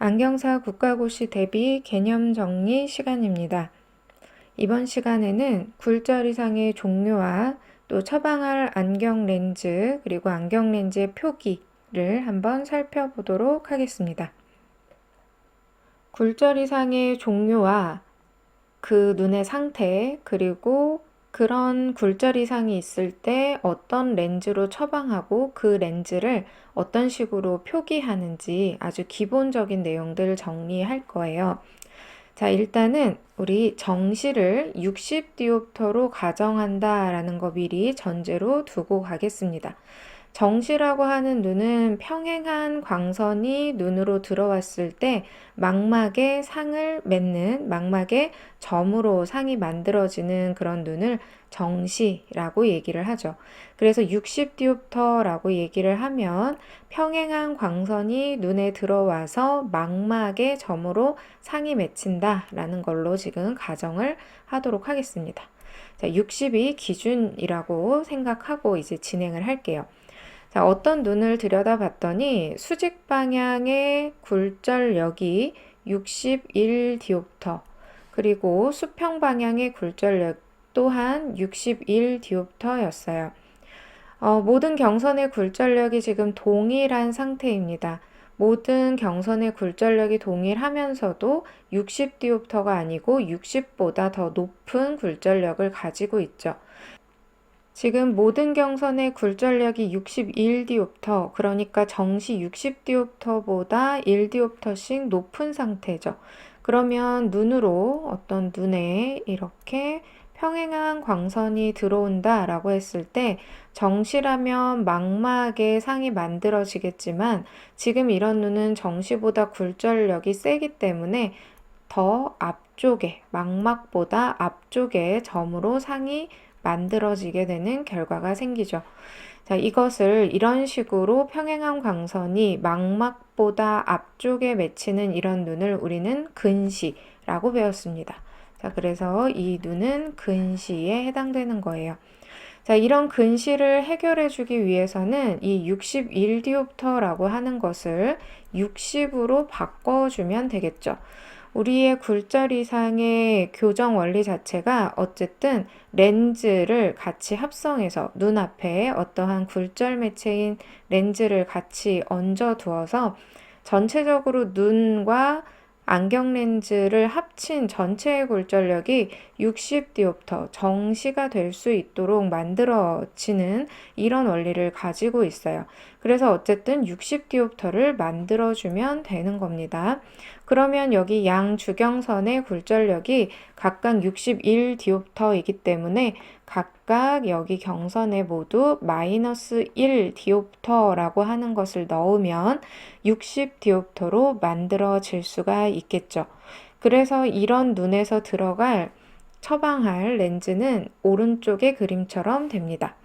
안경사 국가고시 대비 개념 정리 시간입니다. 이번 시간에는 굴절이상의 종류와 또 처방할 안경 렌즈 그리고 안경 렌즈의 표기를 한번 살펴보도록 하겠습니다. 굴절이상의 종류와 그 눈의 상태 그리고 그런 굴절 이상이 있을 때 어떤 렌즈로 처방하고 그 렌즈를 어떤 식으로 표기하는지 아주 기본적인 내용들 정리할 거예요. 자, 일단은 우리 정시를 60디옵터로 가정한다라는 거 미리 전제로 두고 가겠습니다. 정시라고 하는 눈은 평행한 광선이 눈으로 들어왔을 때 망막에 상을 맺는, 망막에 점으로 상이 만들어지는 그런 눈을 정시라고 얘기를 하죠. 그래서 60디옵터라고 얘기를 하면 평행한 광선이 눈에 들어와서 망막에 점으로 상이 맺힌다라는 걸로 지금 가정을 하도록 하겠습니다. 자, 60이 기준이라고 생각하고 이제 진행을 할게요. 자, 어떤 눈을 들여다봤더니 수직 방향의 굴절력이 61디옵터, 그리고 수평 방향의 굴절력 또한 61디옵터였어요. 모든 경선의 굴절력이 지금 동일한 상태입니다. 모든 경선의 굴절력이 동일하면서도 60디옵터가 아니고 60보다 더 높은 굴절력을 가지고 있죠. 지금 모든 경선의 굴절력이 61디옵터, 그러니까 정시 60디옵터보다 1디옵터씩 높은 상태죠. 그러면 눈으로 어떤 눈에 이렇게 평행한 광선이 들어온다 라고 했을 때 정시라면 망막에 상이 만들어지겠지만 지금 이런 눈은 정시보다 굴절력이 세기 때문에 더 앞쪽에, 망막보다 앞쪽에 점으로 상이 만들어지게 되는 결과가 생기죠. 자, 이것을 이런 식으로 평행한 광선이 망막보다 앞쪽에 맺히는 이런 눈을 우리는 근시라고 배웠습니다. 자, 그래서 이 눈은 근시에 해당되는 거예요. 자, 이런 근시를 해결해 주기 위해서는 이 61디옵터라고 하는 것을 60으로 바꿔주면 되겠죠. 우리의 굴절 이상의 교정 원리 자체가 어쨌든 렌즈를 같이 합성해서 눈앞에 어떠한 굴절 매체인 렌즈를 같이 얹어 두어서 전체적으로 눈과 안경 렌즈를 합친 전체의 굴절력이 60디옵터 정시가 될 수 있도록 만들어지는 이런 원리를 가지고 있어요. 그래서 어쨌든 60디옵터를 만들어주면 되는 겁니다. 그러면 여기 양 주경선의 굴절력이 각각 61디옵터이기 때문에 각각 여기 경선에 모두 마이너스 1디옵터라고 하는 것을 넣으면 60디옵터로 만들어질 수가 있겠죠. 그래서 이런 눈에서 들어갈 처방할 렌즈는 오른쪽의 그림처럼 됩니다.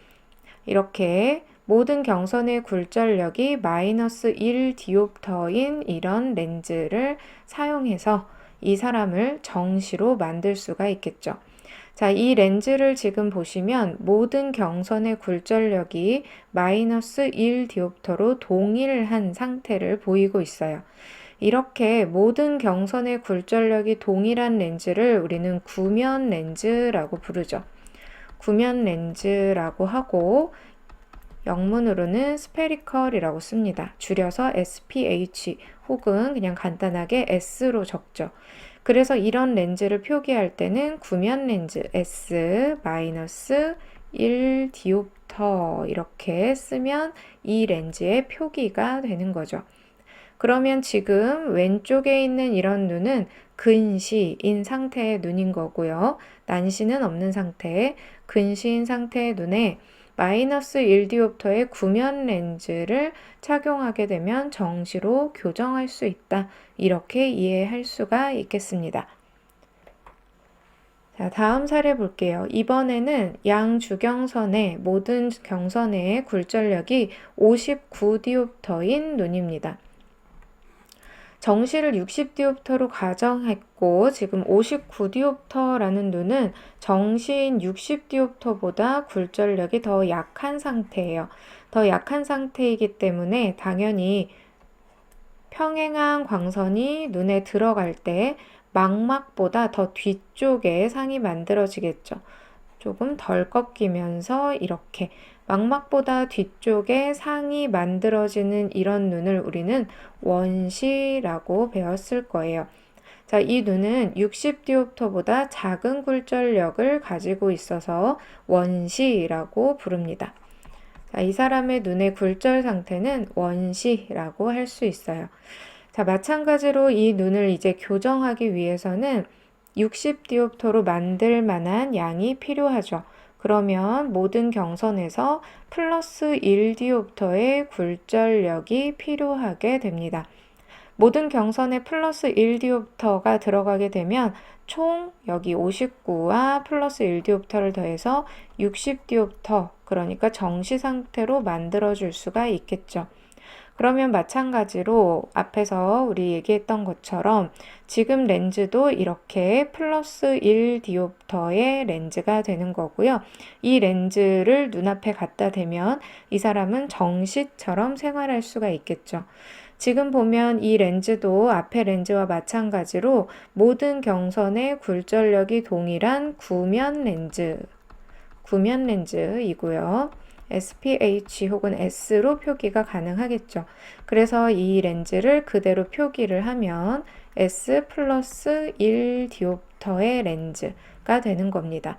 이렇게 모든 경선의 굴절력이 마이너스 1디옵터인 이런 렌즈를 사용해서 이 사람을 정시로 만들 수가 있겠죠. 자, 이 렌즈를 지금 보시면 모든 경선의 굴절력이 마이너스 1디옵터로 동일한 상태를 보이고 있어요. 이렇게 모든 경선의 굴절력이 동일한 렌즈를 우리는 구면 렌즈라고 부르죠. 구면 렌즈라고 하고 영문으로는 스페리컬이라고 씁니다. 줄여서 SPH 혹은 그냥 간단하게 S로 적죠. 그래서 이런 렌즈를 표기할 때는 구면 렌즈 S-1디옵터 이렇게 쓰면 이 렌즈의 표기가 되는 거죠. 그러면 지금 왼쪽에 있는 이런 눈은 근시인 상태의 눈인 거고요. 난시는 없는 상태, 근시인 상태의 눈에 마이너스 1디옵터의 구면 렌즈를 착용하게 되면 정시로 교정할 수 있다. 이렇게 이해할 수가 있겠습니다. 자, 다음 사례 볼게요. 이번에는 양 주경선의 모든 경선의 굴절력이 59디옵터인 눈입니다. 정시를 60디옵터로 가정했고 지금 59디옵터라는 눈은 정시인 60디옵터보다 굴절력이 더 약한 상태예요. 더 약한 상태이기 때문에 당연히 평행한 광선이 눈에 들어갈 때 망막보다 더 뒤쪽에 상이 만들어지겠죠. 조금 덜 꺾이면서 이렇게 망막보다 뒤쪽에 상이 만들어지는 이런 눈을 우리는 원시라고 배웠을 거예요. 자, 이 눈은 60디옵터보다 작은 굴절력을 가지고 있어서 원시라고 부릅니다. 자, 이 사람의 눈의 굴절 상태는 원시라고 할 수 있어요. 자, 마찬가지로 이 눈을 이제 교정하기 위해서는 60디옵터로 만들 만한 양이 필요하죠. 그러면 모든 경선에서 플러스 1디옵터의 굴절력이 필요하게 됩니다. 모든 경선에 플러스 1디옵터가 들어가게 되면 총 여기 59와 플러스 1디옵터를 더해서 60디옵터, 그러니까 정시 상태로 만들어줄 수가 있겠죠. 그러면 마찬가지로 앞에서 우리 얘기했던 것처럼 지금 렌즈도 이렇게 플러스 1디옵터의 렌즈가 되는 거고요. 이 렌즈를 눈앞에 갖다 대면 이 사람은 정시처럼 생활할 수가 있겠죠. 지금 보면 이 렌즈도 앞의 렌즈와 마찬가지로 모든 경선의 굴절력이 동일한 구면 렌즈이고요. SPH 혹은 S로 표기가 가능하겠죠. 그래서 이 렌즈를 그대로 표기를 하면 S 플러스 1디옵터의 렌즈가 되는 겁니다.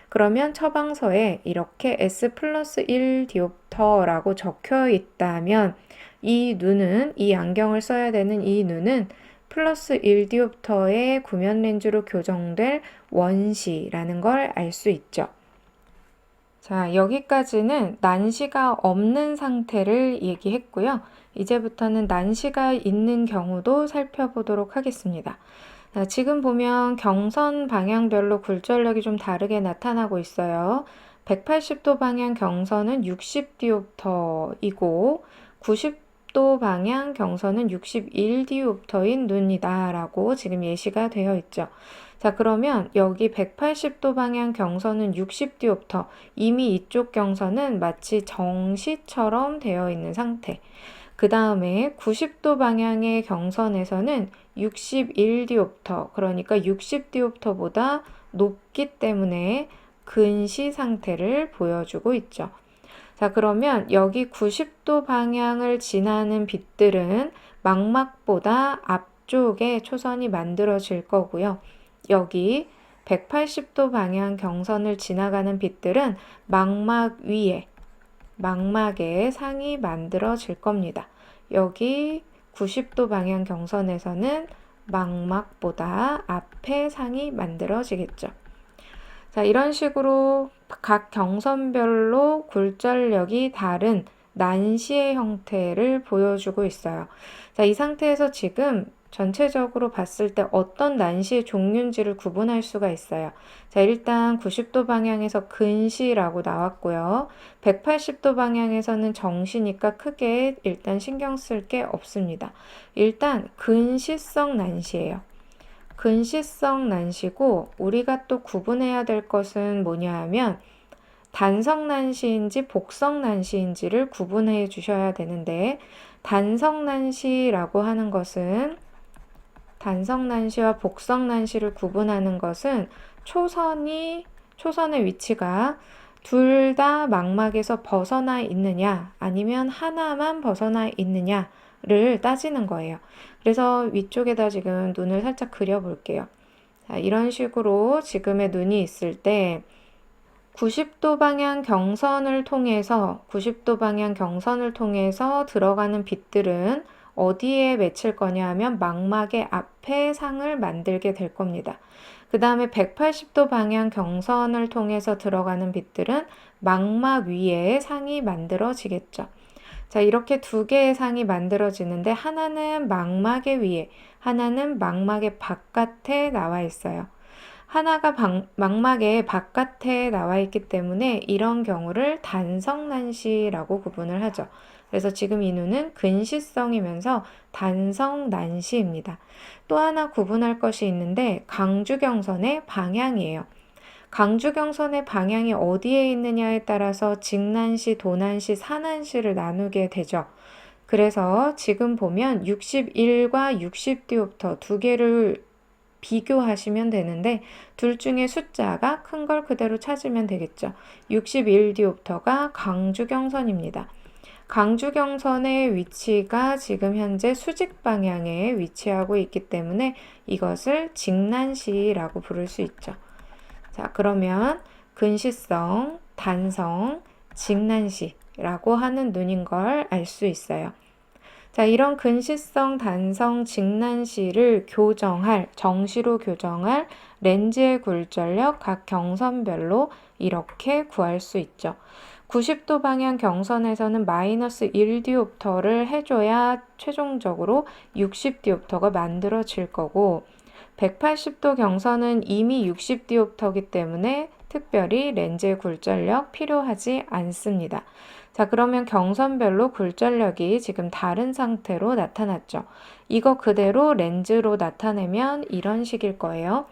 그러면 처방서에 이렇게 S 플러스 1디옵터라고 적혀 있다면 이 눈은, 이 안경을 써야 되는 이 눈은 플러스 1디옵터의 구면 렌즈로 교정될 원시라는 걸 알 수 있죠. 자, 여기까지는 난시가 없는 상태를 얘기했고요. 이제부터는 난시가 있는 경우도 살펴보도록 하겠습니다. 자, 지금 보면 경선 방향별로 굴절력이 좀 다르게 나타나고 있어요. 180도 방향 경선은 60디옵터이고 90도 방향 경선은 61디옵터인 눈이다 라고 지금 예시가 되어 있죠. 자, 그러면 여기 180도 방향 경선은 60디옵터, 이미 이쪽 경선은 마치 정시처럼 되어 있는 상태. 그 다음에 90도 방향의 경선에서는 61디옵터, 그러니까 60디옵터보다 높기 때문에 근시 상태를 보여주고 있죠. 자, 그러면 여기 90도 방향을 지나는 빛들은 망막보다 앞쪽에 초선이 만들어질 거고요. 여기 180도 방향 경선을 지나가는 빛들은 망막 위에, 망막에 상이 만들어질 겁니다. 여기 90도 방향 경선에서는 망막보다 앞에 상이 만들어지겠죠. 자, 이런 식으로 각 경선별로 굴절력이 다른 난시의 형태를 보여주고 있어요. 자, 이 상태에서 지금 전체적으로 봤을 때 어떤 난시의 종류인지를 구분할 수가 있어요. 자, 일단 90도 방향에서 근시라고 나왔고요. 180도 방향에서는 정시니까 크게 일단 신경 쓸 게 없습니다. 일단 근시성 난시예요. 근시성 난시고 우리가 또 구분해야 될 것은 뭐냐 하면 단성 난시인지 복성 난시인지를 구분해 주셔야 되는데 단성 난시라고 하는 것은 단성 난시와 복성 난시를 구분하는 것은 초선의 위치가 둘 다 망막에서 벗어나 있느냐 아니면 하나만 벗어나 있느냐를 따지는 거예요. 그래서 위쪽에다 지금 눈을 살짝 그려볼게요. 자, 이런 식으로 지금의 눈이 있을 때 90도 방향 경선을 통해서 들어가는 빛들은 어디에 맺힐 거냐 하면 망막의 앞에 상을 만들게 될 겁니다. 그 다음에 180도 방향 경선을 통해서 들어가는 빛들은 망막 위에 상이 만들어지겠죠. 자, 이렇게 두 개의 상이 만들어지는데 하나는 망막의 위에, 하나는 망막의 바깥에 나와 있어요. 하나가 망막의 바깥에 나와 있기 때문에 이런 경우를 단성난시라고 구분을 하죠. 그래서 지금 이 눈은 근시성이면서 단성난시입니다. 또 하나 구분할 것이 있는데 강주경선의 방향이에요. 강주경선의 방향이 어디에 있느냐에 따라서 직난시, 도난시, 사난시를 나누게 되죠. 그래서 지금 보면 61과 60디옵터 두 개를 비교하시면 되는데 둘 중에 숫자가 큰 걸 그대로 찾으면 되겠죠. 61디옵터가 강주경선입니다. 강주경선의 위치가 지금 현재 수직 방향에 위치하고 있기 때문에 이것을 직난시라고 부를 수 있죠. 자, 그러면 근시성, 단성, 직난시라고 하는 눈인 걸 알 수 있어요. 자, 이런 근시성, 단성, 직난시를 정시로 교정할 렌즈의 굴절력 각 경선별로 이렇게 구할 수 있죠. 90도 방향 경선에서는 마이너스 1디옵터를 해줘야 최종적으로 60디옵터가 만들어질 거고 180도 경선은 이미 60디옵터이기 때문에 특별히 렌즈의 굴절력 필요하지 않습니다. 자, 그러면 경선별로 굴절력이 지금 다른 상태로 나타났죠. 이거 그대로 렌즈로 나타내면 이런 식일 거예요.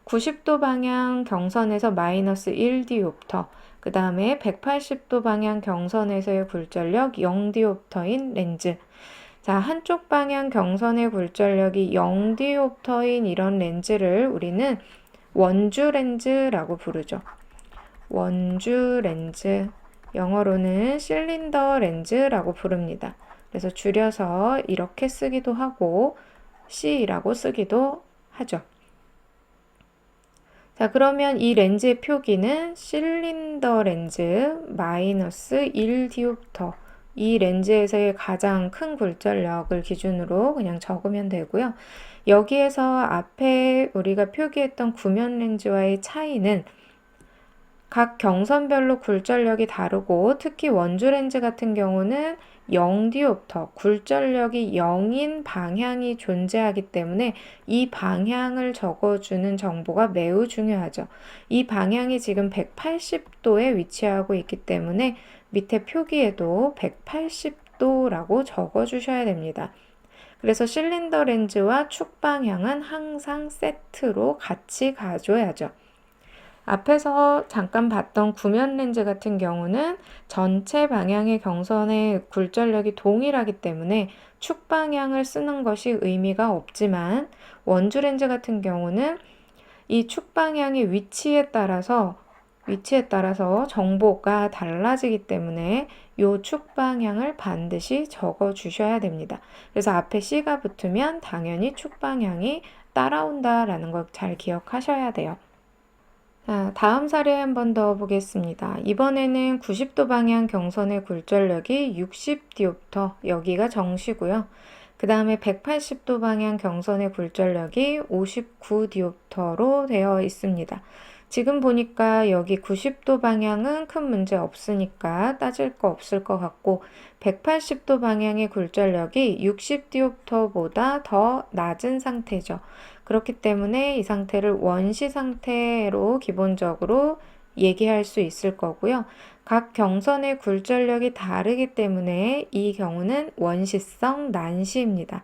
90도 방향 경선에서 마이너스 1디옵터, 그 다음에 180도 방향 경선에서의 굴절력 0디옵터인 렌즈. 자, 한쪽 방향 경선의 굴절력이 0디옵터인 이런 렌즈를 우리는 원주 렌즈라고 부르죠. 원주 렌즈. 영어로는 실린더 렌즈라고 부릅니다. 그래서 줄여서 이렇게 쓰기도 하고 C라고 쓰기도 하죠. 자, 그러면 이 렌즈의 표기는 실린더 렌즈 마이너스 1디옵터. 이 렌즈에서의 가장 큰 굴절력을 기준으로 그냥 적으면 되고요. 여기에서 앞에 우리가 표기했던 구면 렌즈와의 차이는 각 경선별로 굴절력이 다르고 특히 원주 렌즈 같은 경우는 0디옵터, 굴절력이 0인 방향이 존재하기 때문에 이 방향을 적어주는 정보가 매우 중요하죠. 이 방향이 지금 180도에 위치하고 있기 때문에 밑에 표기에도 180도라고 적어주셔야 됩니다. 그래서 실린더 렌즈와 축 방향은 항상 세트로 같이 가줘야죠. 앞에서 잠깐 봤던 구면 렌즈 같은 경우는 전체 방향의 경선의 굴절력이 동일하기 때문에 축 방향을 쓰는 것이 의미가 없지만 원주 렌즈 같은 경우는 이 축 방향의 위치에 따라서 정보가 달라지기 때문에 이 축 방향을 반드시 적어 주셔야 됩니다. 그래서 앞에 C가 붙으면 당연히 축 방향이 따라온다라는 걸 잘 기억하셔야 돼요. 자, 다음 사례 한 번 더 보겠습니다. 이번에는 90도 방향 경선의 굴절력이 60디옵터, 여기가 정시고요. 그 다음에 180도 방향 경선의 굴절력이 59디옵터로 되어 있습니다. 지금 보니까 여기 90도 방향은 큰 문제 없으니까 따질 거 없을 것 같고 180도 방향의 굴절력이 60디옵터보다 더 낮은 상태죠. 그렇기 때문에 이 상태를 원시 상태로 기본적으로 얘기할 수 있을 거고요. 각 경선의 굴절력이 다르기 때문에 이 경우는 원시성 난시입니다.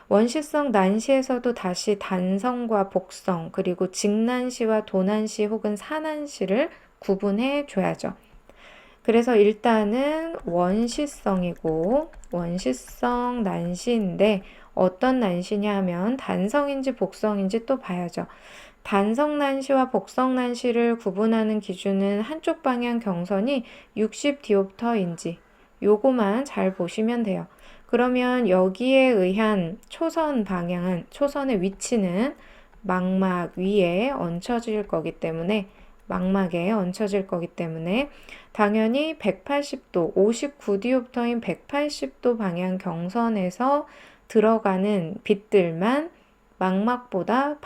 원시성 난시에서도 다시 단성과 복성, 그리고 직난시와 도난시 혹은 사난시를 구분해 줘야죠. 그래서 일단은 원시성이고 원시성 난시인데 어떤 난시냐 하면 단성인지 복성인지 또 봐야죠. 단성 난시와 복성 난시를 구분하는 기준은 한쪽 방향 경선이 60디옵터인지 요거만 잘 보시면 돼요. 그러면 여기에 의한 초선의 위치는 망막 위에 얹혀질 거기 때문에 망막에 얹혀질 거기 때문에 당연히 180도, 59디옵터인 180도 방향 경선에서 들어가는 빛들만 망막보다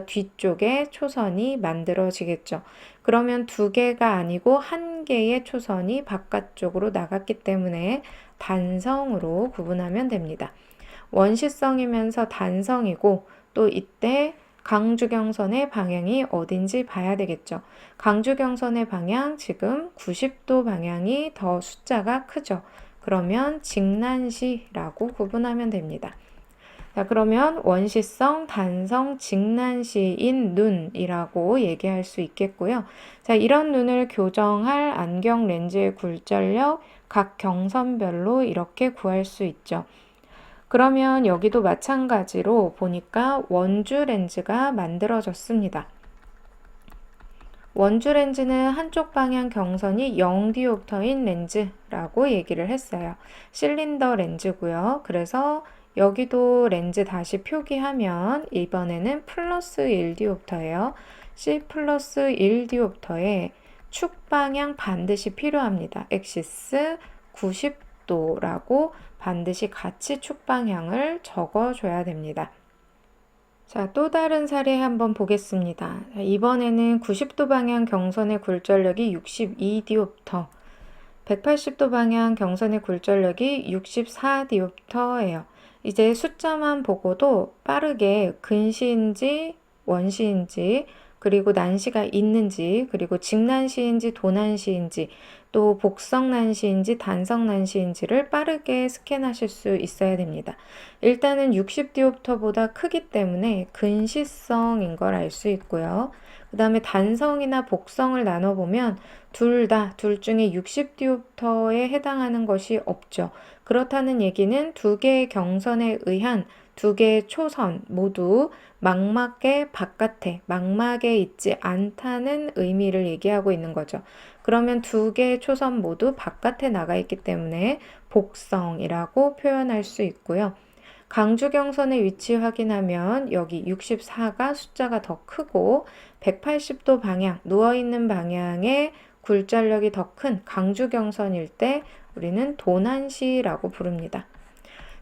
뒤쪽에 초선이 만들어지겠죠. 그러면 두 개가 아니고 한 개의 초선이 바깥쪽으로 나갔기 때문에 단성으로 구분하면 됩니다. 원시성이면서 단성이고 또 이때 강주경선의 방향이 어딘지 봐야 되겠죠. 강주경선의 방향 지금 90도 방향이 더 숫자가 크죠. 그러면 직난시라고 구분하면 됩니다. 자, 그러면 원시성, 단성, 직난시인 눈이라고 얘기할 수 있겠고요. 자, 이런 눈을 교정할 안경 렌즈의 굴절력 각 경선별로 이렇게 구할 수 있죠. 그러면 여기도 마찬가지로 보니까 원주 렌즈가 만들어졌습니다. 원주 렌즈는 한쪽 방향 경선이 0디옵터인 렌즈라고 얘기를 했어요. 실린더 렌즈고요. 그래서 여기도 렌즈 다시 표기하면 이번에는 플러스 1디옵터예요. C 플러스 1디옵터에 축 방향 반드시 필요합니다. 엑시스 90도라고 반드시 같이 축 방향을 적어줘야 됩니다. 자, 또 다른 사례 한번 보겠습니다. 이번에는 90도 방향 경선의 굴절력이 62디옵터, 180도 방향 경선의 굴절력이 64디옵터예요. 이제 숫자만 보고도 빠르게 근시인지 원시인지 그리고 난시가 있는지 그리고 직난시인지 도난시인지 또 복성난시인지 단성난시인지를 빠르게 스캔하실 수 있어야 됩니다. 일단은 60디옵터보다 크기 때문에 근시성인 걸 알 수 있고요. 그 다음에 단성이나 복성을 나눠보면 둘 중에 60디옵터에 해당하는 것이 없죠. 그렇다는 얘기는 두 개의 경선에 의한 두 개의 초선 모두 망막의 바깥에, 망막에 있지 않다는 의미를 얘기하고 있는 거죠. 그러면 두 개의 초선 모두 바깥에 나가 있기 때문에 복성이라고 표현할 수 있고요. 강주경선의 위치 확인하면 여기 64가 숫자가 더 크고 180도 방향, 누워있는 방향의 굴절력이 더 큰 강주경선일 때 우리는 도난시라고 부릅니다.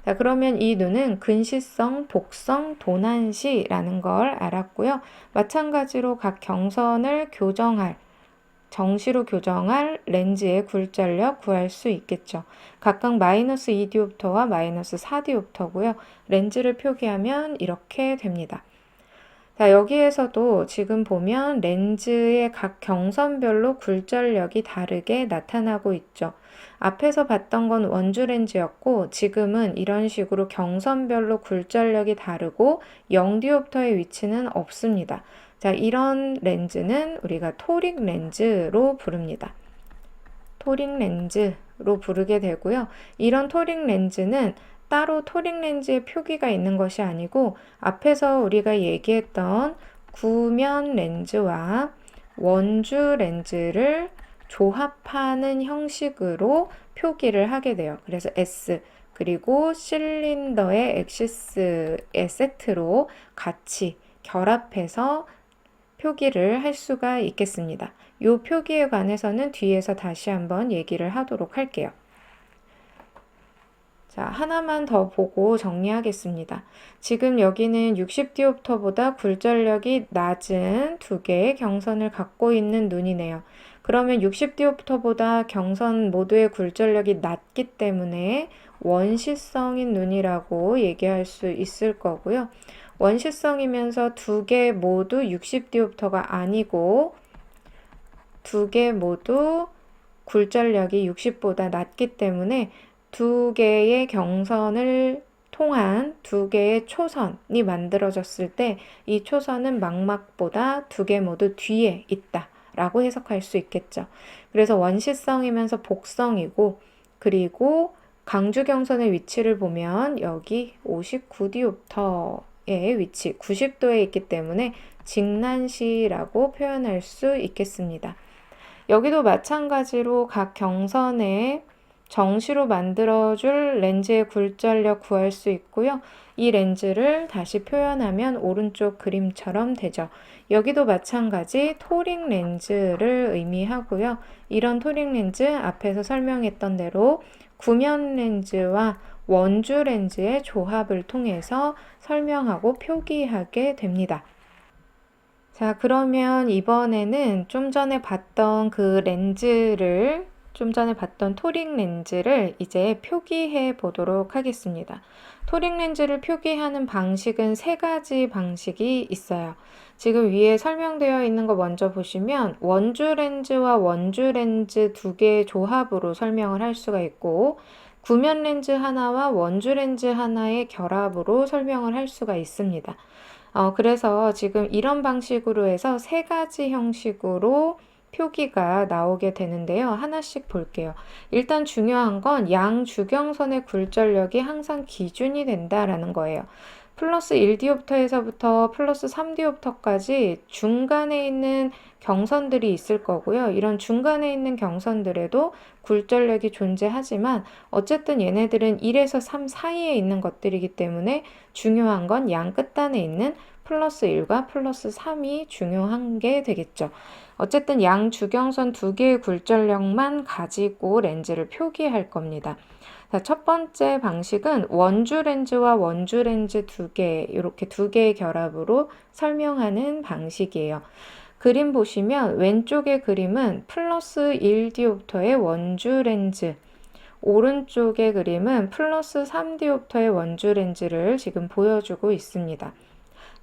자, 그러면 이 눈은 근시성, 복성, 도난시라는 걸 알았고요. 마찬가지로 각 경선을 정시로 교정할 렌즈의 굴절력 구할 수 있겠죠. 각각 마이너스 2디옵터와 마이너스 4디옵터고요. 렌즈를 표기하면 이렇게 됩니다. 자, 여기에서도 지금 보면 렌즈의 각 경선별로 굴절력이 다르게 나타나고 있죠. 앞에서 봤던 건 원주 렌즈였고 지금은 이런 식으로 경선별로 굴절력이 다르고 0디옵터의 위치는 없습니다. 자, 이런 렌즈는 우리가 토릭 렌즈로 부릅니다. 토릭 렌즈로 부르게 되고요. 이런 토릭 렌즈는 따로 토릭 렌즈의 표기가 있는 것이 아니고 앞에서 우리가 얘기했던 구면 렌즈와 원주 렌즈를 조합하는 형식으로 표기를 하게 돼요. 그래서 S 그리고 실린더의 엑시스의 세트로 같이 결합해서 표기를 할 수가 있겠습니다. 이 표기에 관해서는 뒤에서 다시 한번 얘기를 하도록 할게요. 자, 하나만 더 보고 정리하겠습니다. 지금 여기는 60디옵터보다 굴절력이 낮은 두 개의 경선을 갖고 있는 눈이네요. 그러면 60디옵터보다 경선 모두의 굴절력이 낮기 때문에 원시성인 눈이라고 얘기할 수 있을 거고요. 원시성이면서 두 개 모두 60디옵터가 아니고 두 개 모두 굴절력이 60보다 낮기 때문에 두 개의 경선을 통한 두 개의 초선이 만들어졌을 때 이 초선은 망막보다 두 개 모두 뒤에 있다 라고 해석할 수 있겠죠. 그래서 원시성이면서 복성이고 그리고 강주경선의 위치를 보면 여기 59디옵터의 위치 90도에 있기 때문에 직난시라고 표현할 수 있겠습니다. 여기도 마찬가지로 각 경선에 정시로 만들어줄 렌즈의 굴절력 구할 수 있고요. 이 렌즈를 다시 표현하면 오른쪽 그림처럼 되죠. 여기도 마찬가지 토릭 렌즈를 의미하고요. 이런 토릭 렌즈 앞에서 설명했던 대로 구면 렌즈와 원주 렌즈의 조합을 통해서 설명하고 표기하게 됩니다. 자, 그러면 이번에는 좀 전에 봤던 토릭 렌즈를 이제 표기해 보도록 하겠습니다. 토릭 렌즈를 표기하는 방식은 세 가지 방식이 있어요. 지금 위에 설명되어 있는 거 먼저 보시면 원주 렌즈와 원주 렌즈 두 개의 조합으로 설명을 할 수가 있고 구면 렌즈 하나와 원주 렌즈 하나의 결합으로 설명을 할 수가 있습니다. 그래서 지금 이런 방식으로 해서 세 가지 형식으로 표기가 나오게 되는데요. 하나씩 볼게요. 일단 중요한 건 양 주경선의 굴절력이 항상 기준이 된다라는 거예요. 플러스 1디옵터에서부터 플러스 3디옵터까지 중간에 있는 경선들이 있을 거고요. 이런 중간에 있는 경선들에도 굴절력이 존재하지만 어쨌든 얘네들은 1에서 3 사이에 있는 것들이기 때문에 중요한 건 양 끝단에 있는 플러스 1과 플러스 3이 중요한 게 되겠죠. 어쨌든 양 주경선 두 개의 굴절력만 가지고 렌즈를 표기할 겁니다. 자, 첫 번째 방식은 원주 렌즈와 원주 렌즈 두 개, 이렇게 두 개의 결합으로 설명하는 방식이에요. 그림 보시면 왼쪽의 그림은 플러스 1디옵터의 원주 렌즈, 오른쪽의 그림은 플러스 3디옵터의 원주 렌즈를 지금 보여주고 있습니다.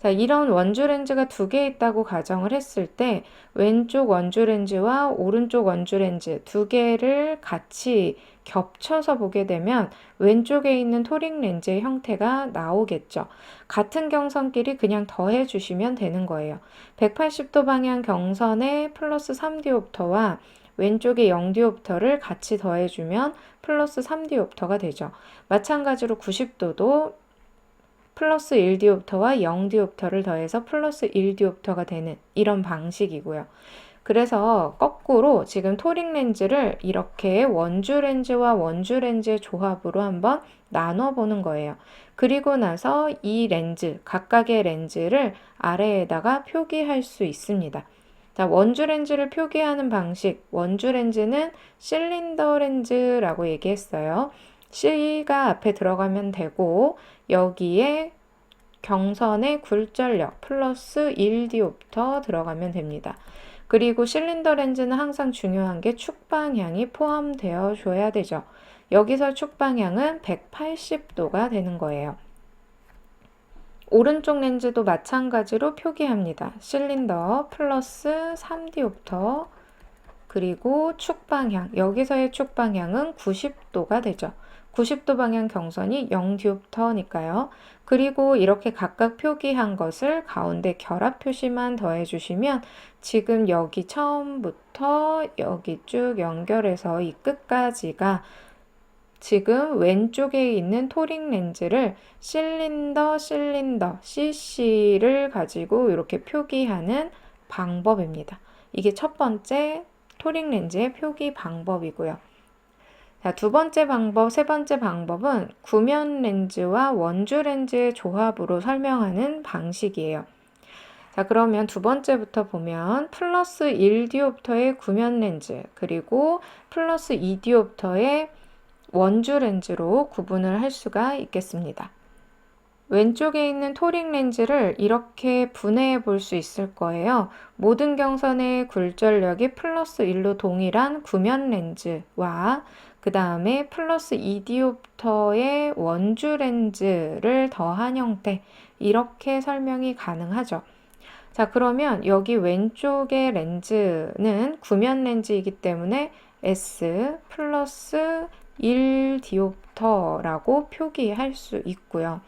자, 이런 원주 렌즈가 두 개 있다고 가정을 했을 때 왼쪽 원주 렌즈와 오른쪽 원주 렌즈 두 개를 같이 겹쳐서 보게 되면 왼쪽에 있는 토릭 렌즈의 형태가 나오겠죠. 같은 경선끼리 그냥 더해 주시면 되는 거예요. 180도 방향 경선에 플러스 3디옵터와 왼쪽에 0디옵터를 같이 더해주면 플러스 3디옵터가 되죠. 마찬가지로 90도도 플러스 1디옵터와 0디옵터를 더해서 플러스 1디옵터가 되는 이런 방식이고요. 그래서 거꾸로 지금 토릭 렌즈를 이렇게 원주 렌즈와 원주 렌즈의 조합으로 한번 나눠보는 거예요. 그리고 나서 이 렌즈, 각각의 렌즈를 아래에다가 표기할 수 있습니다. 자, 원주 렌즈를 표기하는 방식, 원주 렌즈는 실린더 렌즈라고 얘기했어요. C가 앞에 들어가면 되고 여기에 경선의 굴절력 플러스 1디옵터 들어가면 됩니다. 그리고 실린더 렌즈는 항상 중요한 게 축방향이 포함되어 줘야 되죠. 여기서 축방향은 180도가 되는 거예요. 오른쪽 렌즈도 마찬가지로 표기합니다. 실린더 플러스 3디옵터 그리고 축방향, 여기서의 축방향은 90도가 되죠. 90도 방향 경선이 0디옵터니까요. 그리고 이렇게 각각 표기한 것을 가운데 결합 표시만 더해주시면 지금 여기 처음부터 여기 쭉 연결해서 이 끝까지가 지금 왼쪽에 있는 토릭 렌즈를 실린더, CC를 가지고 이렇게 표기하는 방법입니다. 이게 첫 번째 토릭 렌즈의 표기 방법이고요. 자, 두 번째 방법, 세 번째 방법은 구면 렌즈와 원주 렌즈의 조합으로 설명하는 방식이에요. 자, 그러면 두 번째부터 보면 플러스 1디옵터의 구면 렌즈 그리고 플러스 2디옵터의 원주 렌즈로 구분을 할 수가 있겠습니다. 왼쪽에 있는 토릭 렌즈를 이렇게 분해해 볼 수 있을 거예요. 모든 경선의 굴절력이 플러스 1로 동일한 구면 렌즈와 그 다음에 플러스 2디옵터의 원주 렌즈를 더한 형태, 이렇게 설명이 가능하죠. 자, 그러면 여기 왼쪽의 렌즈는 구면 렌즈이기 때문에 S 플러스 1디옵터라고 표기할 수 있고요.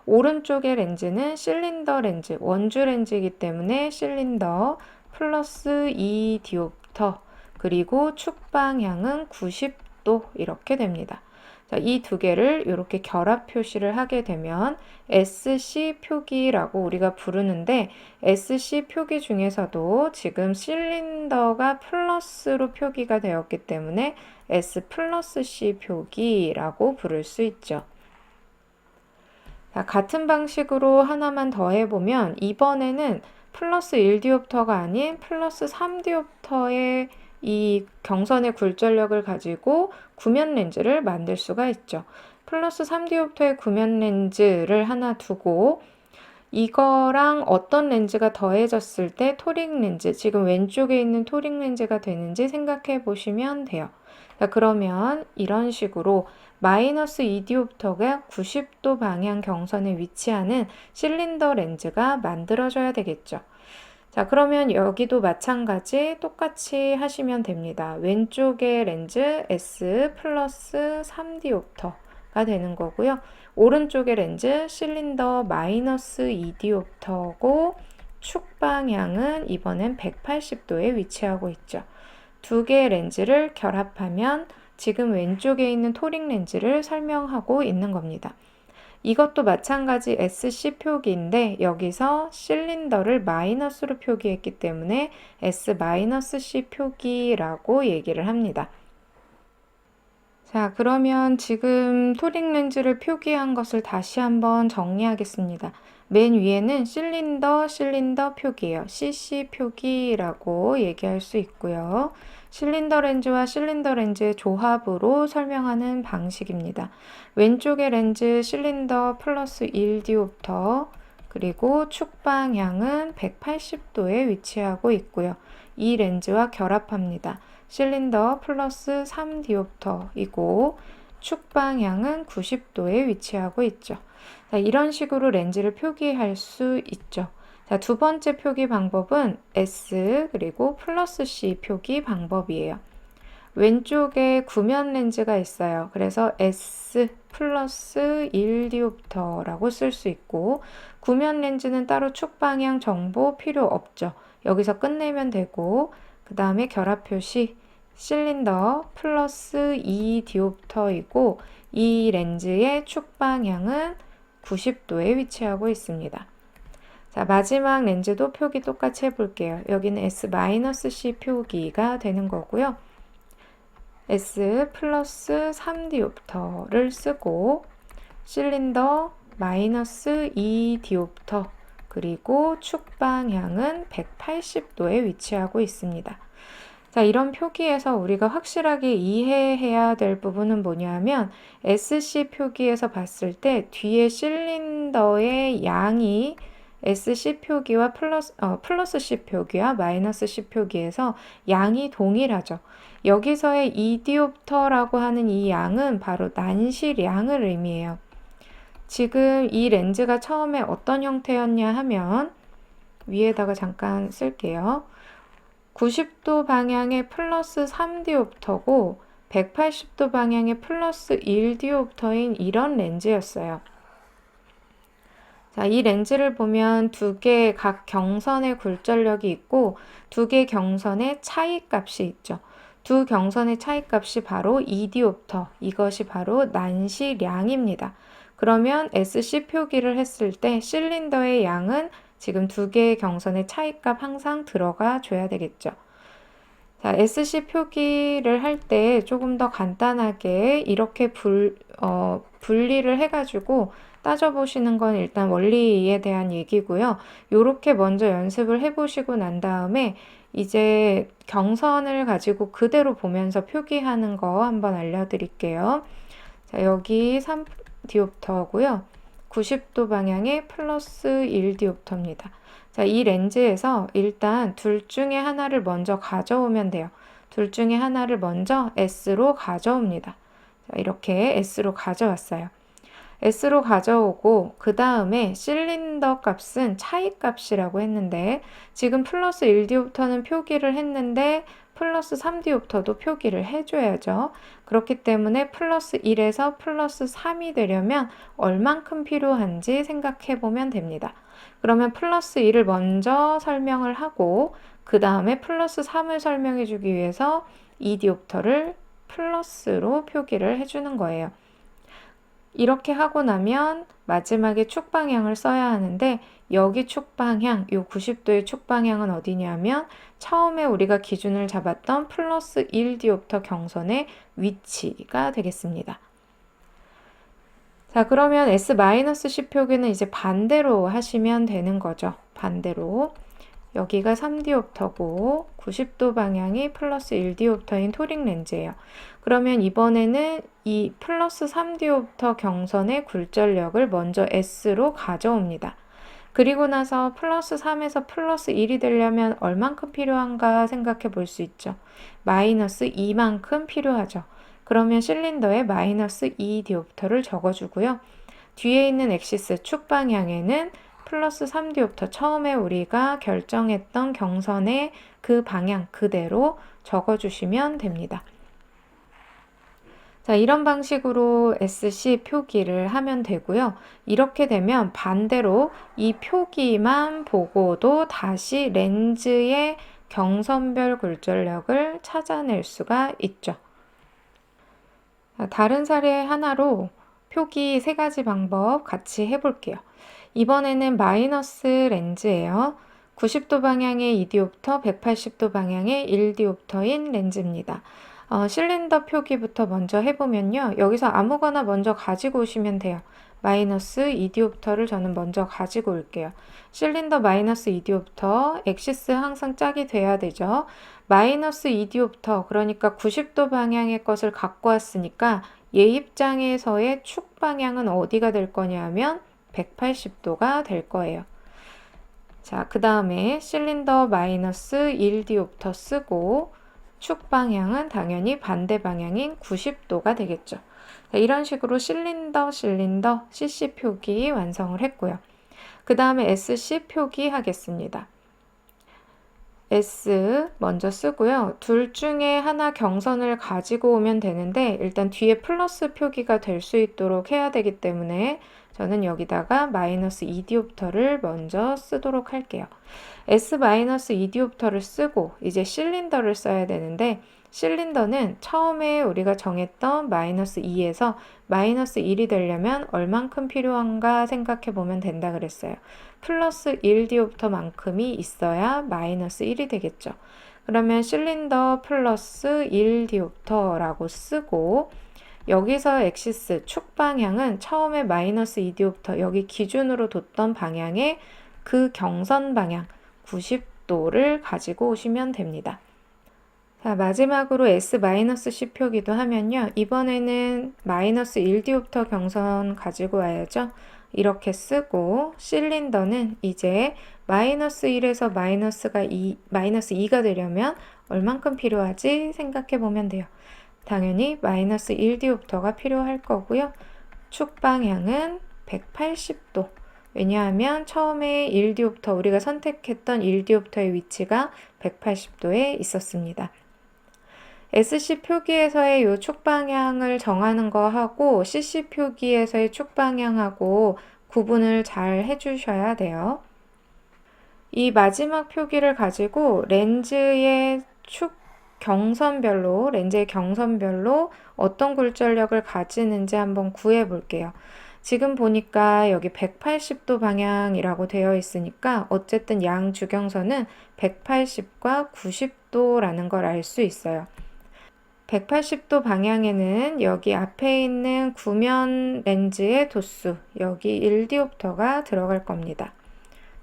오른쪽의 렌즈는 실린더 렌즈, 원주 렌즈이기 때문에 실린더 플러스 2디옵터 그리고 축방향은 90도 이렇게 됩니다. 자, 이 두 개를 이렇게 결합 표시를 하게 되면 SC 표기라고 우리가 부르는데 SC 표기 중에서도 지금 실린더가 플러스로 표기가 되었기 때문에 S 플러스 C 표기라고 부를 수 있죠. 자, 같은 방식으로 하나만 더 해보면 이번에는 플러스 1디옵터가 아닌 플러스 3디옵터의 이 경선의 굴절력을 가지고 구면 렌즈를 만들 수가 있죠. 플러스 3디옵터의 구면 렌즈를 하나 두고 이거랑 어떤 렌즈가 더해졌을 때 토릭 렌즈, 지금 왼쪽에 있는 토릭 렌즈가 되는지 생각해 보시면 돼요. 자, 그러면 이런 식으로 마이너스 2디옵터가 90도 방향 경선에 위치하는 실린더 렌즈가 만들어져야 되겠죠. 자, 그러면 여기도 마찬가지 똑같이 하시면 됩니다. 왼쪽의 렌즈 S 플러스 3디옵터가 되는 거고요. 오른쪽의 렌즈 실린더 마이너스 2디옵터고 축 방향은 이번엔 180도에 위치하고 있죠. 두 개의 렌즈를 결합하면 지금 왼쪽에 있는 토릭 렌즈를 설명하고 있는 겁니다. 이것도 마찬가지 SC 표기인데 여기서 실린더를 마이너스로 표기했기 때문에 S-C 표기라고 얘기를 합니다. 자, 그러면 지금 토릭 렌즈를 표기한 것을 다시 한번 정리하겠습니다. 맨 위에는 실린더 표기예요. CC 표기라고 얘기할 수 있고요. 실린더 렌즈와 실린더 렌즈의 조합으로 설명하는 방식입니다. 왼쪽의 렌즈 실린더 플러스 1디옵터, 그리고 축 방향은 180도에 위치하고 있고요. 이 렌즈와 결합합니다. 실린더 플러스 3디옵터이고 축 방향은 90도에 위치하고 있죠. 자, 이런 식으로 렌즈를 표기할 수 있죠. 자, 두 번째 표기 방법은 S 그리고 플러스 C 표기 방법이에요. 왼쪽에 구면 렌즈가 있어요. 그래서 S 플러스 1디옵터라고 쓸 수 있고, 구면 렌즈는 따로 축 방향 정보 필요 없죠. 여기서 끝내면 되고, 그 다음에 결합 표시 실린더 플러스 2디옵터이고 이 렌즈의 축 방향은 90도에 위치하고 있습니다. 자, 마지막 렌즈도 표기 똑같이 해볼게요. 여기는 S-C 표기가 되는 거고요. S 플러스 3디옵터를 쓰고 실린더 마이너스 2디옵터, 그리고 축 방향은 180도에 위치하고 있습니다. 자, 이런 표기에서 우리가 확실하게 이해해야 될 부분은 뭐냐면 SC 표기에서 봤을 때 뒤에 실린더의 양이 SC 표기와 플러스 C 표기와 마이너스 C 표기에서 양이 동일하죠. 여기서의 2디옵터라고 하는 이 양은 바로 난시량을 의미해요. 지금 이 렌즈가 처음에 어떤 형태였냐 하면 위에다가 잠깐 쓸게요. 90도 방향의 플러스 3디옵터고 180도 방향의 플러스 1디옵터인 이런 렌즈였어요. 자, 이 렌즈를 보면 두 개의 각 경선의 굴절력이 있고 두 개 경선의 차이값이 있죠. 두 경선의 차이값이 바로 2디옵터, 이것이 바로 난시량입니다. 그러면 SC 표기를 했을 때 실린더의 양은 지금 두 개의 경선의 차이값 항상 들어가 줘야 되겠죠. 자, SC 표기를 할 때 조금 더 간단하게 이렇게 분리를 해가지고 따져보시는 건 일단 원리에 대한 얘기고요. 요렇게 먼저 연습을 해보시고 난 다음에 이제 경선을 가지고 그대로 보면서 표기하는 거 한번 알려드릴게요. 자, 여기 3디옵터고요. 90도 방향의 플러스 1디옵터입니다. 자, 이 렌즈에서 일단 둘 중에 하나를 먼저 가져오면 돼요. 둘 중에 하나를 먼저 S로 가져옵니다. 자, 이렇게 S로 가져왔어요. S로 가져오고 그 다음에 실린더 값은 차이 값이라고 했는데 지금 플러스 1디옵터는 표기를 했는데 플러스 3디옵터도 표기를 해줘야죠. 그렇기 때문에 플러스 1에서 플러스 3이 되려면 얼만큼 필요한지 생각해 보면 됩니다. 그러면 플러스 1을 먼저 설명을 하고 그 다음에 플러스 3을 설명해 주기 위해서 2디옵터를 플러스로 표기를 해주는 거예요. 이렇게 하고 나면 마지막에 축 방향을 써야 하는데 여기 축 방향, 요 90도의 축 방향은 어디냐면 처음에 우리가 기준을 잡았던 플러스 1디옵터 경선의 위치가 되겠습니다. 자, 그러면 S-C 표기는 이제 반대로 하시면 되는 거죠. 반대로. 여기가 3디옵터고 90도 방향이 플러스 1디옵터인 토릭 렌즈예요. 그러면 이번에는 이 플러스 3디옵터 경선의 굴절력을 먼저 S로 가져옵니다. 그리고 나서 플러스 3에서 플러스 1이 되려면 얼만큼 필요한가 생각해 볼 수 있죠. 마이너스 2만큼 필요하죠. 그러면 실린더에 마이너스 2디옵터를 적어주고요. 뒤에 있는 엑시스 축 방향에는 플러스 3디옵터 처음에 우리가 결정했던 경선의 그 방향 그대로 적어주시면 됩니다. 자, 이런 방식으로 SC 표기를 하면 되고요. 이렇게 되면 반대로 이 표기만 보고도 다시 렌즈의 경선별 굴절력을 찾아낼 수가 있죠. 다른 사례 하나로 표기 3가지 방법 같이 해볼게요. 이번에는 마이너스 렌즈예요. 90도 방향의 2디옵터, 180도 방향의 1디옵터인 렌즈입니다. 실린더 표기부터 먼저 해보면요. 여기서 아무거나 먼저 가지고 오시면 돼요. 마이너스 2디옵터를 저는 먼저 가지고 올게요. 실린더 마이너스 2디옵터, 엑시스 항상 짝이 돼야 되죠. 마이너스 2디옵터, 그러니까 90도 방향의 것을 갖고 왔으니까 얘 입장에서의 축 방향은 어디가 될 거냐 하면 180도가 될 거예요. 자, 그 다음에 실린더 마이너스 1디옵터 쓰고 축 방향은 당연히 반대 방향인 90도가 되겠죠. 자, 이런 식으로 실린더 CC 표기 완성을 했고요. 그 다음에 SC 표기 하겠습니다. S 먼저 쓰고요. 둘 중에 하나 경선을 가지고 오면 되는데 일단 뒤에 플러스 표기가 될 수 있도록 해야 되기 때문에 저는 여기다가 마이너스 2디옵터를 먼저 쓰도록 할게요. S-2디옵터를 쓰고 이제 실린더를 써야 되는데 실린더는 처음에 우리가 정했던 마이너스 2에서 마이너스 1이 되려면 얼만큼 필요한가 생각해 보면 된다 그랬어요. 플러스 1디옵터만큼이 있어야 마이너스 1이 되겠죠. 그러면 실린더 플러스 1디옵터라고 쓰고 여기서 엑시스 축 방향은 처음에 마이너스 2디옵터 여기 기준으로 뒀던 방향의 그 경선 방향 90도를 가지고 오시면 됩니다. 자, 마지막으로 S-C 표기도 하면요. 이번에는 마이너스 1디옵터 경선 가지고 와야죠. 이렇게 쓰고 실린더는 이제 마이너스 1에서 마이너스 2가 되려면 얼만큼 필요하지 생각해 보면 돼요. 당연히 마이너스 1디옵터가 필요할 거고요. 축 방향은 180도. 왜냐하면 처음에 1디옵터 우리가 선택했던 1디옵터의 위치가 180도에 있었습니다. SC 표기에서의 이 축 방향을 정하는 거 하고 CC 표기에서의 축 방향하고 구분을 잘 해주셔야 돼요. 이 마지막 표기를 가지고 렌즈의 렌즈의 경선별로 어떤 굴절력을 가지는지 한번 구해 볼게요. 지금 보니까 여기 180도 방향이라고 되어 있으니까 어쨌든 양 주경선은 180과 90도라는 걸 알 수 있어요. 180도 방향에는 여기 앞에 있는 구면 렌즈의 도수, 여기 1디옵터가 들어갈 겁니다.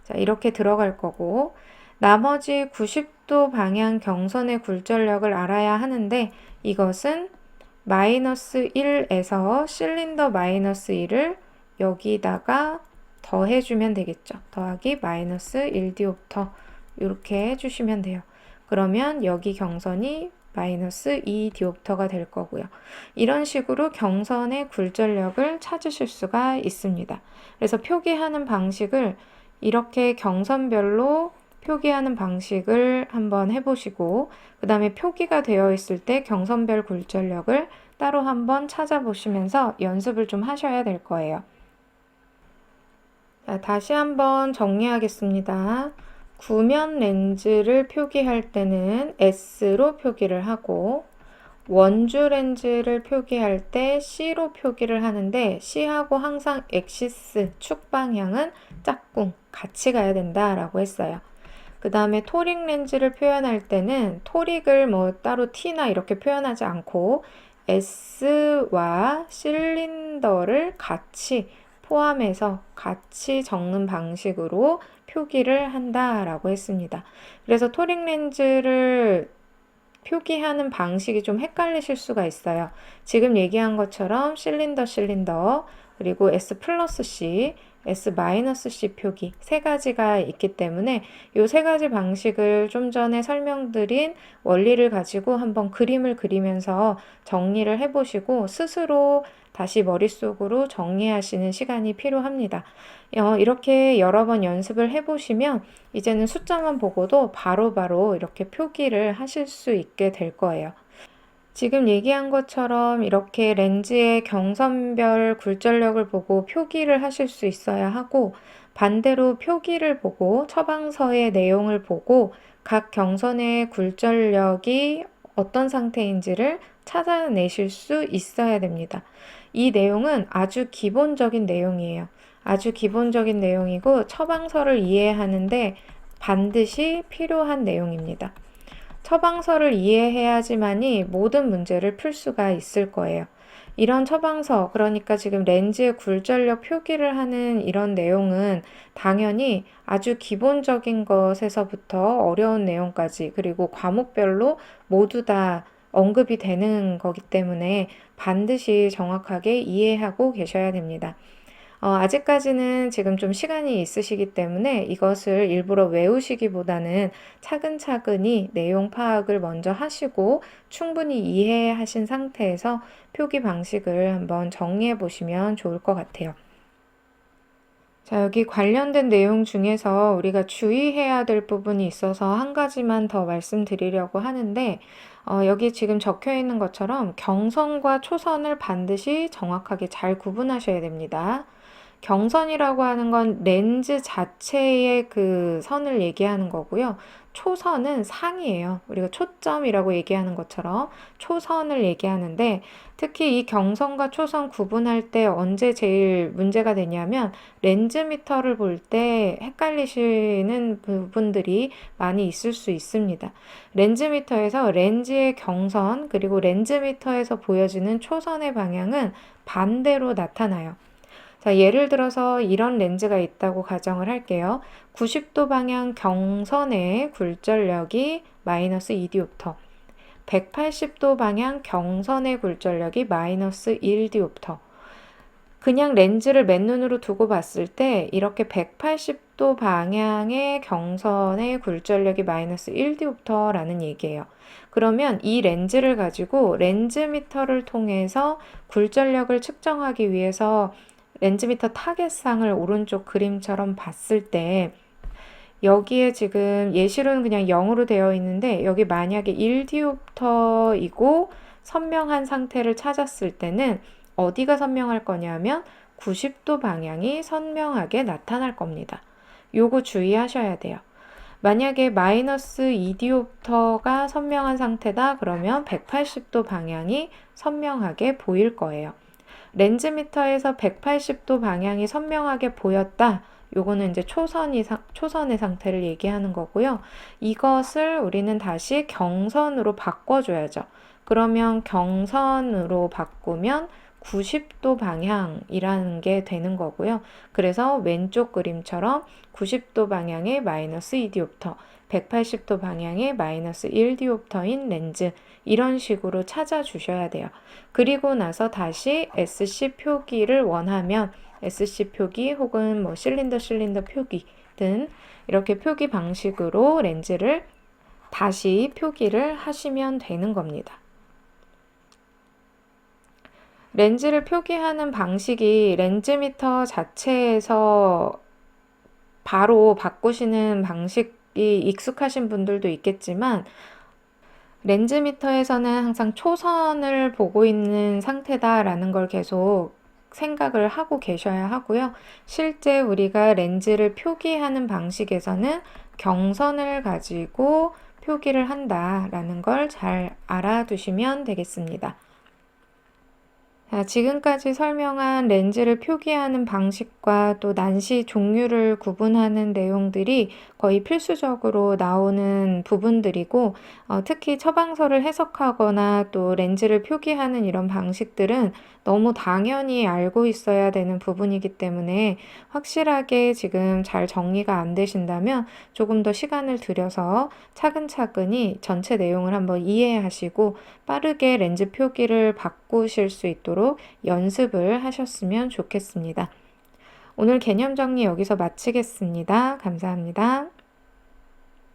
자, 이렇게 들어갈 거고 나머지 90도 방향 경선의 굴절력을 알아야 하는데 이것은 마이너스 1에서 실린더 마이너스 1을 여기다가 더해주면 되겠죠. 더하기 마이너스 1디옵터 이렇게 해주시면 돼요. 그러면 여기 경선이 마이너스 2디옵터가 될 거고요. 이런 식으로 경선의 굴절력을 찾으실 수가 있습니다. 그래서 표기하는 방식을 이렇게 경선별로 표기하는 방식을 한번 해보시고 그 다음에 표기가 되어 있을 때 경선별 굴절력을 따로 한번 찾아보시면서 연습을 좀 하셔야 될 거예요. 자, 다시 한번 정리하겠습니다. 구면 렌즈를 표기할 때는 S로 표기를 하고 원주 렌즈를 표기할 때 C로 표기를 하는데 C하고 항상 엑시스 축 방향은 짝꿍 같이 가야 된다라고 했어요. 그 다음에 토릭 렌즈를 표현할 때는 토릭을 뭐 따로 T나 이렇게 표현하지 않고 S와 실린더를 같이 포함해서 같이 적는 방식으로 표기를 한다라고 했습니다. 그래서 토릭 렌즈를 표기하는 방식이 좀 헷갈리실 수가 있어요. 지금 얘기한 것처럼 실린더, 그리고 S 플러스 C, S 마이너스 C 표기 3가지가 있기 때문에 이 3가지 방식을 좀 전에 설명드린 원리를 가지고 한번 그림을 그리면서 정리를 해보시고 스스로 다시 머릿속으로 정리하시는 시간이 필요합니다. 이렇게 여러 번 연습을 해보시면 이제는 숫자만 보고도 바로바로 이렇게 표기를 하실 수 있게 될 거예요. 지금 얘기한 것처럼 이렇게 렌즈의 경선별 굴절력을 보고 표기를 하실 수 있어야 하고, 반대로 표기를 보고 처방서의 내용을 보고 각 경선의 굴절력이 어떤 상태인지를 찾아내실 수 있어야 됩니다. 이 내용은 아주 기본적인 내용이에요. 아주 기본적인 내용이고 처방서를 이해하는데 반드시 필요한 내용입니다. 처방서를 이해해야지만이 모든 문제를 풀 수가 있을 거예요. 이런 처방서, 그러니까 지금 렌즈의 굴절력 표기를 하는 이런 내용은 당연히 아주 기본적인 것에서부터 어려운 내용까지, 그리고 과목별로 모두 다 언급이 되는 거기 때문에 반드시 정확하게 이해하고 계셔야 됩니다. 아직까지는 지금 좀 시간이 있으시기 때문에 이것을 일부러 외우시기보다는 차근차근히 내용 파악을 먼저 하시고 충분히 이해하신 상태에서 표기 방식을 한번 정리해 보시면 좋을 것 같아요. 자, 여기 관련된 내용 중에서 우리가 주의해야 될 부분이 있어서 한 가지만 더 말씀드리려고 하는데, 여기 지금 적혀 있는 것처럼 경선과 초선을 반드시 정확하게 잘 구분하셔야 됩니다. 경선이라고 하는 건 렌즈 자체의 그 선을 얘기하는 거고요. 초선은 상이에요. 우리가 초점이라고 얘기하는 것처럼 초선을 얘기하는데, 특히 이 경선과 초선 구분할 때 언제 제일 문제가 되냐면 렌즈 미터를 볼 때 헷갈리시는 부분들이 많이 있을 수 있습니다. 렌즈 미터에서 렌즈의 경선 그리고 렌즈 미터에서 보여지는 초선의 방향은 반대로 나타나요. 자, 예를 들어서 이런 렌즈가 있다고 가정을 할게요. 90도 방향 경선의 굴절력이 마이너스 2디옵터, 180도 방향 경선의 굴절력이 마이너스 1디옵터. 그냥 렌즈를 맨눈으로 두고 봤을 때 이렇게 180도 방향의 경선의 굴절력이 마이너스 1디옵터라는 얘기예요. 그러면 이 렌즈를 가지고 렌즈 미터를 통해서 굴절력을 측정하기 위해서 렌즈미터 타겟상을 오른쪽 그림처럼 봤을 때 여기에 지금 예시로는 그냥 0으로 되어 있는데 여기 만약에 1디옵터이고 선명한 상태를 찾았을 때는 어디가 선명할 거냐면 90도 방향이 선명하게 나타날 겁니다. 요거 주의하셔야 돼요. 만약에 마이너스 2디옵터가 선명한 상태다 그러면 180도 방향이 선명하게 보일 거예요. 렌즈미터에서 180도 방향이 선명하게 보였다. 요거는 이제 초선의 상태를 얘기하는 거고요. 이것을 우리는 다시 경선으로 바꿔줘야죠. 그러면 경선으로 바꾸면 90도 방향이라는 게 되는 거고요. 그래서 왼쪽 그림처럼 90도 방향의 마이너스 2디옵터, 180도 방향의 마이너스 1디옵터인 렌즈, 이런 식으로 찾아주셔야 돼요. 그리고 나서 다시 SC 표기를 원하면 SC 표기 혹은 뭐 실린더 표기든 이렇게 표기 방식으로 렌즈를 다시 표기를 하시면 되는 겁니다. 렌즈를 표기하는 방식이 렌즈미터 자체에서 바로 바꾸시는 방식이 익숙하신 분들도 있겠지만 렌즈미터에서는 항상 초선을 보고 있는 상태다라는 걸 계속 생각을 하고 계셔야 하고요. 실제 우리가 렌즈를 표기하는 방식에서는 경선을 가지고 표기를 한다라는 걸 잘 알아두시면 되겠습니다. 지금까지 설명한 렌즈를 표기하는 방식과 또 난시 종류를 구분하는 내용들이 거의 필수적으로 나오는 부분들이고, 특히 처방서를 해석하거나 또 렌즈를 표기하는 이런 방식들은 너무 당연히 알고 있어야 되는 부분이기 때문에 확실하게 지금 잘 정리가 안 되신다면 조금 더 시간을 들여서 차근차근히 전체 내용을 한번 이해하시고 빠르게 렌즈 표기를 바꾸실 수 있도록 연습을 하셨으면 좋겠습니다. 오늘 개념 정리 여기서 마치겠습니다. 감사합니다.